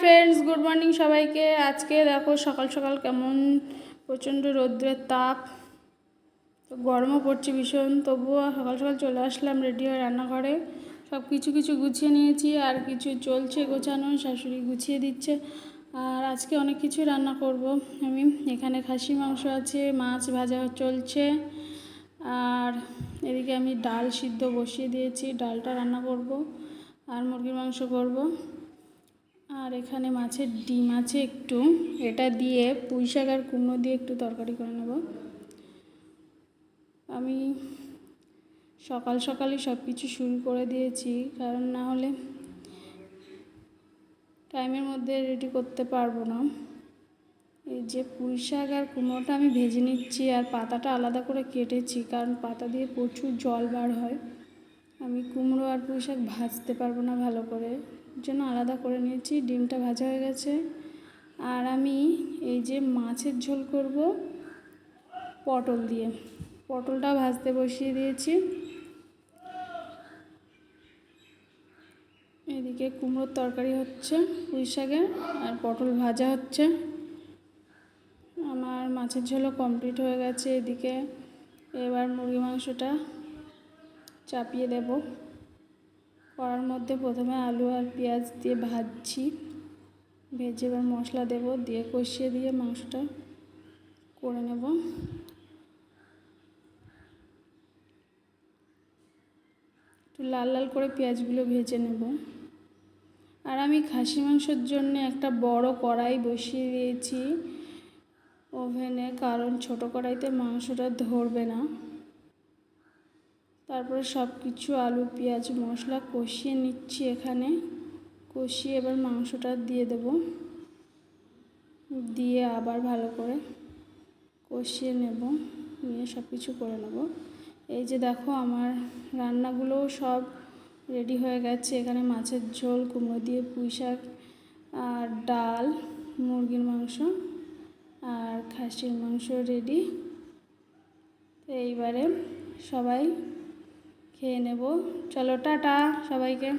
Friends, good morning সবাইকে। আজকে দেখো সকাল সকাল কেমন প্রচণ্ড রৌদ্রের তাপ, তো গরমও পড়ছে ভীষণ। তবুও সকাল সকাল চলে আসলাম রেডি হয়ে রান্নাঘরে। সব কিছু গুছিয়ে নিয়েছি, আর কিছু চলছে গোছানো, শাশুড়ি গুছিয়ে দিচ্ছে। আর আজকে অনেক কিছু রান্না করব আমি। এখানে খাসি মাংস আছে, মাছ ভাজা চলছে, আর এদিকে আমি ডাল সিদ্ধ বসিয়ে দিয়েছি, ডালটা রান্না করব, আর মুরগির মাংস করব। আর এখানে মাছের ডিম আছে একটু, এটা দিয়ে পুঁই শাক আর কুমড়ো দিয়ে একটু তরকারি করে নেব। আমি সকাল সকালই সব কিছু শুরু করে দিয়েছি, কারণ না হলে টাইমের মধ্যে রেডি করতে পারবো না। এই যে পুঁই শাক আর কুমড়োটা আমি ভেজে নিচ্ছি, আর পাতাটা আলাদা করে কেটেছি, কারণ পাতা দিয়ে প্রচুর জল বার হয়। আমি কুমড়ো আর পুঁই শাক ভাজতে পারবো না ভালো করে, জন্য আলাদা করে নিয়েছি। ডিমটা ভাজা হয়ে গেছে। আর আমি এই যে মাছের ঝোল করব পটল দিয়ে, পটলটা ভাজতে বসিয়ে দিয়েছি। এদিকে কুমড়োর তরকারি হচ্ছে, পুঁই শাকের, আর পটল ভাজা হচ্ছে। আমার মাছের ঝোলও কমপ্লিট হয়ে গেছে। এদিকে এবার মুরগি মাংসটা চাপিয়ে দেব কড়ার মধ্যে। প্রথমে আলু আর পেঁয়াজ দিয়ে ভাজছি, ভেজে এবার মশলা দেব, দিয়ে কষিয়ে দিয়ে মাংসটা করে নেব। একটু লাল লাল করে পেঁয়াজগুলো ভেজে নেব। আর আমি খাসি মাংসের জন্য একটা বড় কড়াই বসিয়ে দিয়েছি ওভেনে, কারণ ছোট কড়াইতে মাংসটা ধরবে না। তারপরে সব কিছু আলু পেঁয়াজ মশলা কষিয়ে নিচ্ছি এখানে। কষিয়ে এবার মাংসটা দিয়ে দেব, দিয়ে আবার ভালো করে কষিয়ে নেব, নিয়ে সব কিছু করে নেব। এই যে দেখো আমার রান্নাগুলো সব রেডি হয়ে গেছে। এখানে মাছের ঝোল, কুমড়ো দিয়ে পুঁই শাক, আর ডাল, মুরগির মাংস আর খাসির মাংস রেডি। তো এইবারে সবাই খেয়ে নেব। চলো টাটা সবাইকে।